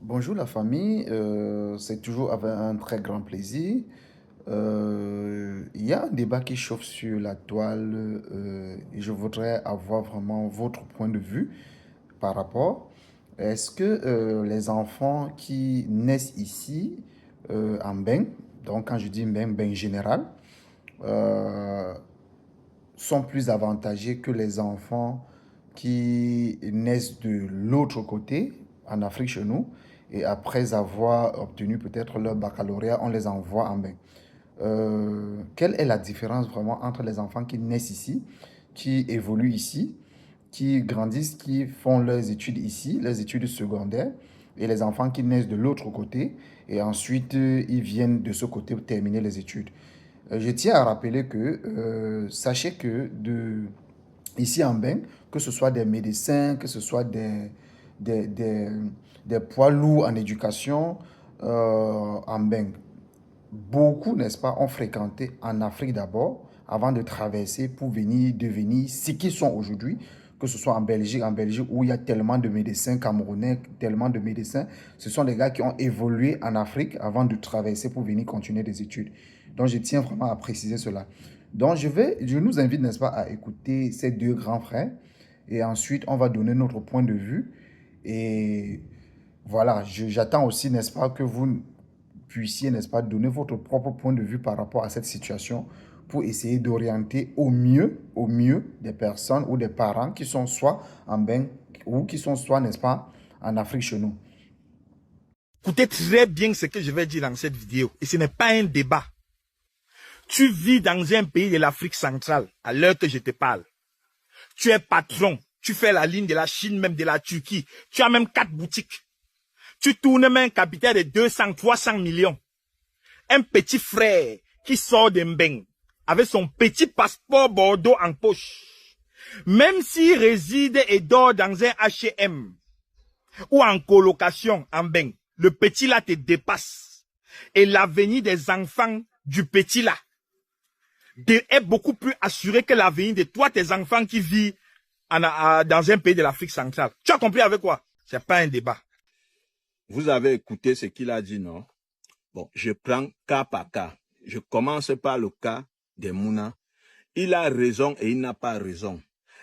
Bonjour la famille, c'est toujours avec un très grand plaisir. Il y a un débat qui chauffe sur la toile et je voudrais avoir vraiment votre point de vue par rapport. Est-ce que les enfants qui naissent ici en Beng, donc quand je dis Beng, Beng général, euh, sont plus avantagés que les enfants qui naissent de l'autre côté, en Afrique chez nous, et après avoir obtenu peut-être leur baccalauréat, on les envoie en bain. Quelle est la différence vraiment entre les enfants qui naissent ici, qui évoluent ici, qui grandissent, qui font leurs études ici, leurs études secondaires, et les enfants qui naissent de l'autre côté, et ensuite ils viennent de ce côté pour terminer les études. Je tiens à rappeler que, sachez que ici en Bain, que ce soit des médecins, que ce soit des, des, des poids lourds en éducation en Bain, beaucoup, n'est-ce pas, ont fréquenté en Afrique d'abord, avant de traverser pour venir devenir ce qu'ils sont aujourd'hui, que ce soit en Belgique où il y a tellement de médecins camerounais, tellement de médecins. Ce sont des gars qui ont évolué en Afrique avant de traverser pour venir continuer des études. Donc, je tiens vraiment à préciser cela. Donc, je nous invite, n'est-ce pas, à écouter ces deux grands frères et ensuite, on va donner notre point de vue. Et voilà, j'attends aussi, n'est-ce pas, que vous puissiez, n'est-ce pas, donner votre propre point de vue par rapport à cette situation pour essayer d'orienter au mieux des personnes ou des parents qui sont soit en Bain ou qui sont soit, n'est-ce pas, en Afrique chez nous. Écoutez très bien ce que je vais dire dans cette vidéo. Et ce n'est pas un débat. Tu vis dans un pays de l'Afrique centrale, à l'heure que je te parle. Tu es patron. Tu fais la ligne de la Chine, même de la Turquie. Tu as même 4 boutiques. Tu tournes même un capital de 200, 300 millions. Un petit frère qui sort d'Mbeng avec son petit passeport Bordeaux en poche. Même s'il réside et dort dans un H&M ou en colocation en Mbeng, le petit là te dépasse. Et l'avenir des enfants du petit là est beaucoup plus assuré que l'avenir de toi, tes enfants qui vivent dans un pays de l'Afrique centrale. Tu as compris avec quoi? C'est pas un débat. Vous avez écouté ce qu'il a dit, non? Bon, je prends cas par cas. Je commence par le cas de Mouna. Il a raison et il n'a pas raison.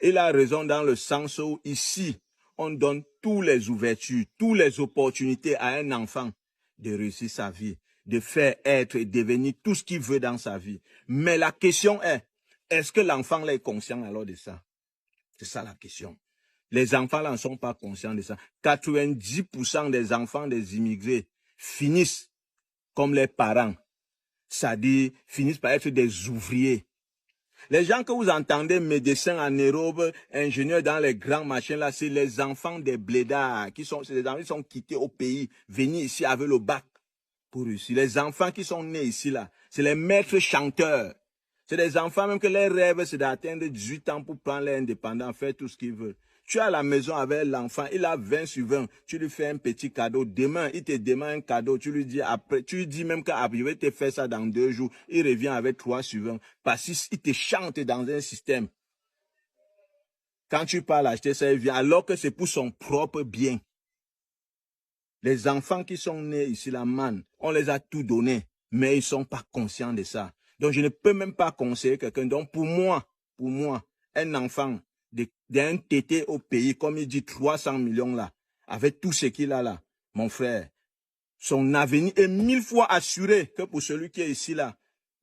Il a raison dans le sens où ici, on donne toutes les ouvertures, toutes les opportunités à un enfant de réussir sa vie, de faire être et devenir tout ce qu'il veut dans sa vie. Mais la question est-ce que l'enfant là est conscient alors de ça? C'est ça la question. Les enfants là ne sont pas conscients de ça. 90% des enfants des immigrés finissent comme les parents, c'est-à-dire finissent par être des ouvriers. Les gens que vous entendez, médecins en Europe, ingénieurs dans les grands machins là, c'est les enfants des blédards c'est les enfants qui sont quittés au pays, venus ici avec le bac pour réussir. Les enfants qui sont nés ici là, c'est les maîtres chanteurs. C'est des enfants même que leur rêve c'est d'atteindre 18 ans pour prendre l'indépendance, faire tout ce qu'ils veulent. Tu es à la maison avec l'enfant, il a 20 sur 20, tu lui fais un petit cadeau. Demain, il te demande un cadeau, tu lui dis après, tu lui dis même qu'après, je vais te faire ça dans 2 jours. Il revient avec 3 sur 20 parce qu'il te chante dans un système. Quand tu parles acheter ça, il vient alors que c'est pour son propre bien. Les enfants qui sont nés ici, là, man, on les a tout donné, mais ils ne sont pas conscients de ça. Donc, je ne peux même pas conseiller quelqu'un. Donc, pour moi, un enfant d'un tété au pays, comme il dit 300 millions là, avec tout ce qu'il a là, mon frère, son avenir est 1000 fois assuré que pour celui qui est ici là,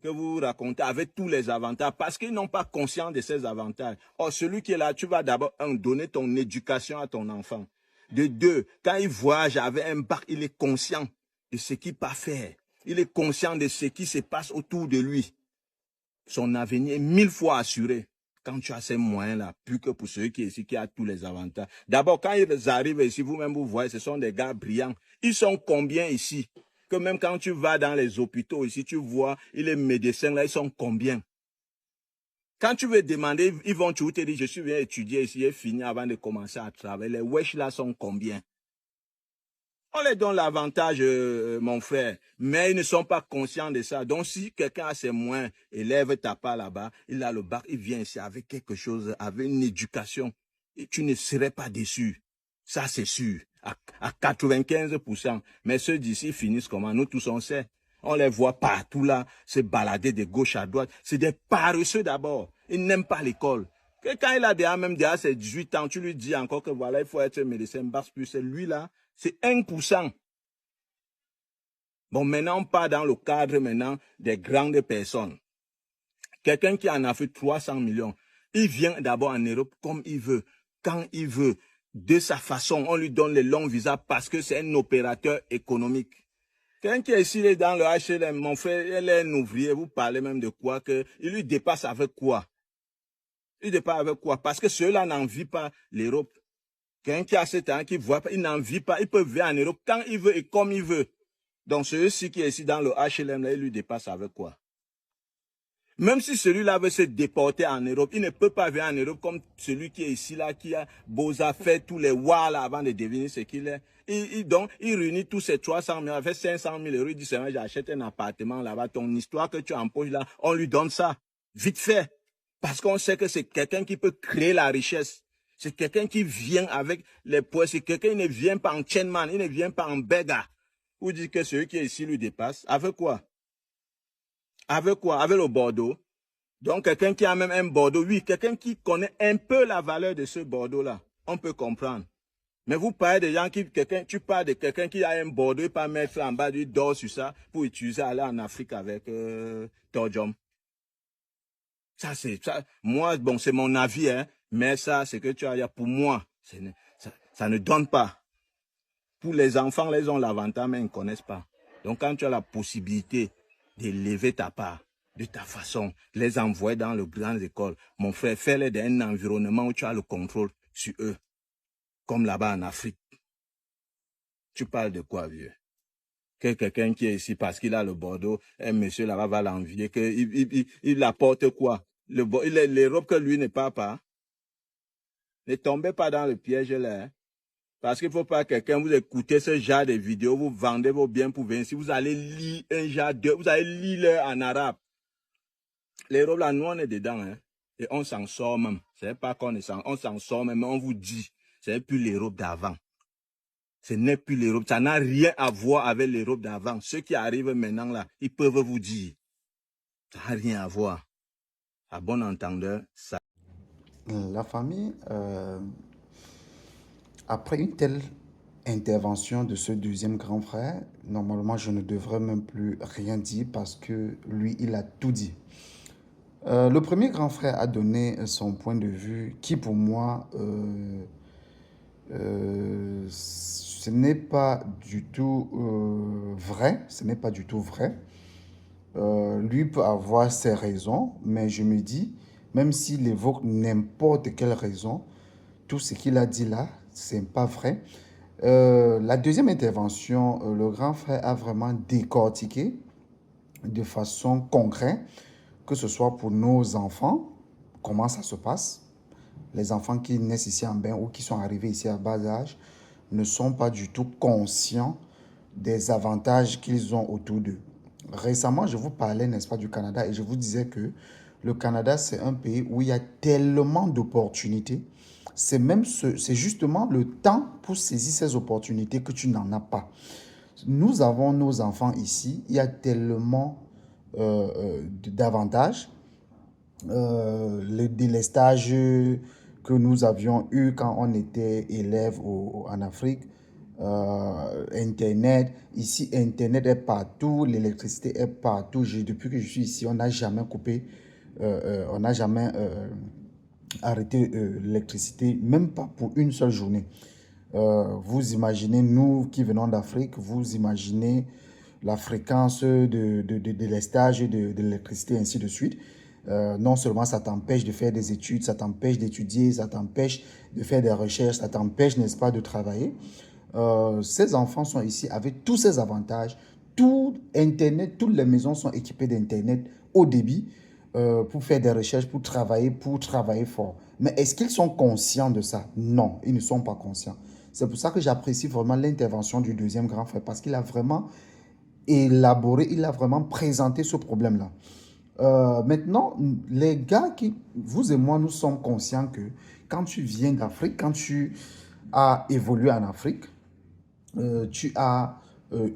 que vous racontez avec tous les avantages, parce qu'ils n'ont pas conscience de ces avantages. Or, celui qui est là, tu vas d'abord donner ton éducation à ton enfant. De deux, quand il voyage avec un bac, il est conscient de ce qu'il peut faire. Il est conscient de ce qui se passe autour de lui. Son avenir est 1000 fois assuré. Quand tu as ces moyens-là, plus que pour celui qui est ici, qui a tous les avantages. D'abord, quand ils arrivent ici, vous-même, vous voyez, ce sont des gars brillants. Ils sont combien ici? Que même quand tu vas dans les hôpitaux ici, tu vois, les médecins là, ils sont combien? Quand tu veux demander, ils vont te dire, je suis venu étudier ici, j'ai fini avant de commencer à travailler. Les wesh là sont combien? On les donne l'avantage, mon frère, mais ils ne sont pas conscients de ça. Donc, si quelqu'un a ses moyens, élève ta part là-bas, il a le bac, il vient ici avec quelque chose, avec une éducation, et tu ne serais pas déçu. Ça, c'est sûr. à 95%. Mais ceux d'ici finissent comment? Nous tous on sait. On les voit partout là, se balader de gauche à droite. C'est des paresseux d'abord. Ils n'aiment pas l'école. Quand il a déjà ses 18 ans, tu lui dis encore que voilà, il faut être médecin, basse plus. C'est lui là, c'est 1%. Bon, maintenant, on part dans le cadre maintenant des grandes personnes. Quelqu'un qui en a fait 300 millions, il vient d'abord en Europe comme il veut, quand il veut, de sa façon. On lui donne les longs visas parce que c'est un opérateur économique. Quelqu'un qui est ici il est dans le HLM, mon frère, il est un ouvrier, vous parlez même de quoi, que il lui dépasse avec quoi? Il dépasse avec quoi? Parce que ceux-là n'en vivent pas l'Europe. Quelqu'un qui a ce temps, qui voit pas, il n'en vit pas, il peut vivre en Europe quand il veut et comme il veut. Donc celui-ci qui est ici dans le HLM, là, il lui dépasse avec quoi? Même si celui-là veut se déporter en Europe, il ne peut pas venir en Europe comme celui qui est ici, là, qui a beau fait tous les wa là avant de devenir ce qu'il est. Donc, il réunit tous ces 300 000, il fait 500 000 euros, il dit, j'achète un appartement là-bas, ton histoire que tu empoches là, on lui donne ça, vite fait. Parce qu'on sait que c'est quelqu'un qui peut créer la richesse. C'est quelqu'un qui vient avec les poids, c'est quelqu'un qui ne vient pas en chainman, il ne vient pas en beggar. Vous dites que celui qui est ici lui dépasse, avec quoi? Avec quoi? Avec le Bordeaux. Donc, quelqu'un qui a même un Bordeaux, oui, quelqu'un qui connaît un peu la valeur de ce Bordeaux-là, on peut comprendre. Mais vous parlez de gens tu parles de quelqu'un qui a un Bordeaux, il peut mettre en bas du dos sur ça pour utiliser aller en Afrique avec Torjom. Ça, c'est ça. Moi, bon, c'est mon avis, hein, mais ça, c'est que tu as, pour moi, ça ne donne pas. Pour les enfants, ils ont l'avantage, mais ils ne connaissent pas. Donc, quand tu as la possibilité d'élever ta part, de ta façon, les envoyer dans les grandes écoles, mon frère, fais-les dans un environnement où tu as le contrôle sur eux, comme là-bas en Afrique. Tu parles de quoi, vieux? Que quelqu'un qui est ici parce qu'il a le Bordeaux, un monsieur là-bas va l'envier, il apporte quoi? L'Europe que lui ne part pas. Ne tombez pas dans le piège là, hein? Parce qu'il ne faut pas quelqu'un, vous écoutez ce genre de vidéos, vous vendez vos biens pour venir. Si vous allez lire un genre de, vous allez lire en arabe. L'Europe là, nous on est dedans, hein? Et on s'en sort même. C'est pas qu'on on s'en sort même, mais on vous dit, c'est plus l'Europe d'avant. Ce n'est plus l'Europe. Ça n'a rien à voir avec l'Europe d'avant. Ceux qui arrivent maintenant là, ils peuvent vous dire. Ça n'a rien à voir. À bon entendeur, ça. La famille, après une telle intervention de ce deuxième grand frère, normalement, je ne devrais même plus rien dire parce que lui, il a tout dit. Le premier grand frère a donné son point de vue qui, pour moi, ce n'est pas du tout vrai. Ce n'est pas du tout vrai. Lui peut avoir ses raisons, mais je me dis, même s'il évoque n'importe quelle raison, tout ce qu'il a dit là, c'est pas vrai. La deuxième intervention, le grand frère a vraiment décortiqué de façon concrète, que ce soit pour nos enfants, comment ça se passe. Les enfants qui naissent ici en bain ou qui sont arrivés ici à bas âge ne sont pas du tout conscients des avantages qu'ils ont autour d'eux. Récemment, je vous parlais, n'est-ce pas, du Canada et je vous disais que le Canada, c'est un pays où il y a tellement d'opportunités. C'est justement le temps pour saisir ces opportunités que tu n'en as pas. Nous avons nos enfants ici, il y a tellement d'avantages. Le délestage que nous avions eu quand on était élève en Afrique, Internet, ici Internet est partout, l'électricité est partout. Depuis que je suis ici, on n'a jamais coupé, on n'a jamais arrêté l'électricité, même pas pour une seule journée. Vous imaginez, nous qui venons d'Afrique, vous imaginez la fréquence de délestage de l'électricité, ainsi de suite. Non seulement ça t'empêche de faire des études, ça t'empêche d'étudier, ça t'empêche de faire des recherches, ça t'empêche, n'est-ce pas, de travailler. Ces enfants sont ici avec tous ces avantages. Tout Internet, toutes les maisons sont équipées d'Internet haut débit pour faire des recherches, pour travailler fort. Mais est-ce qu'ils sont conscients de ça? Non, ils ne sont pas conscients. C'est pour ça que j'apprécie vraiment l'intervention du deuxième grand frère parce qu'il a vraiment élaboré, il a vraiment présenté ce problème-là. Maintenant, les gars vous et moi, nous sommes conscients que quand tu viens d'Afrique, quand tu as évolué en Afrique, tu as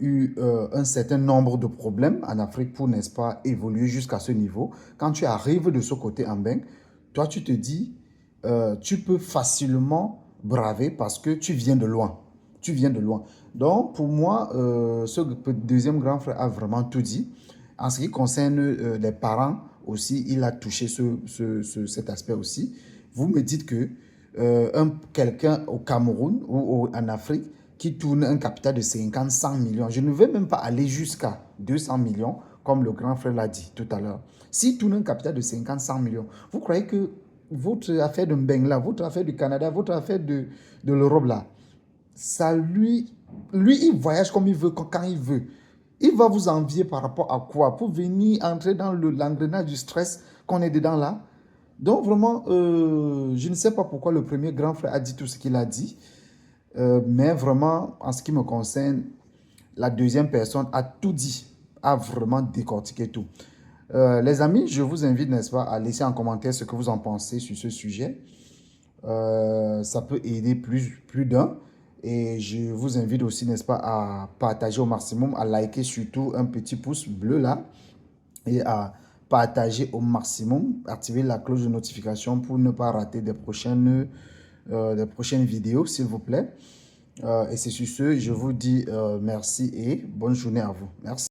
eu un certain nombre de problèmes en Afrique pour, n'est-ce pas, évoluer jusqu'à ce niveau. Quand tu arrives de ce côté en Beng, toi, tu te dis, tu peux facilement braver parce que tu viens de loin. Tu viens de loin. Donc, pour moi, ce deuxième grand frère a vraiment tout dit. En ce qui concerne les parents aussi, il a touché cet aspect aussi. Vous me dites que quelqu'un au Cameroun ou en Afrique qui tourne un capital de 50, 100 millions, je ne vais même pas aller jusqu'à 200 millions, comme le grand frère l'a dit tout à l'heure. S'il tourne un capital de 50, 100 millions, vous croyez que votre affaire de Mbengla, votre affaire du Canada, votre affaire de l'Europe là, ça lui, il voyage comme il veut, quand il veut. Il va vous envier par rapport à quoi? Pour venir entrer dans l'engrenage du stress qu'on est dedans là. Donc vraiment, je ne sais pas pourquoi le premier grand frère a dit tout ce qu'il a dit. Mais vraiment, en ce qui me concerne, la deuxième personne a tout dit, a vraiment décortiqué tout. Les amis, je vous invite, n'est-ce pas, à laisser en commentaire ce que vous en pensez sur ce sujet. Ça peut aider plus d'un. Et je vous invite aussi, n'est-ce pas, à partager au maximum, à liker surtout un petit pouce bleu là. Et à partager au maximum, activer la cloche de notification pour ne pas rater des prochaines vidéos, s'il vous plaît. Et c'est sur ce, je vous dis merci et bonne journée à vous. Merci.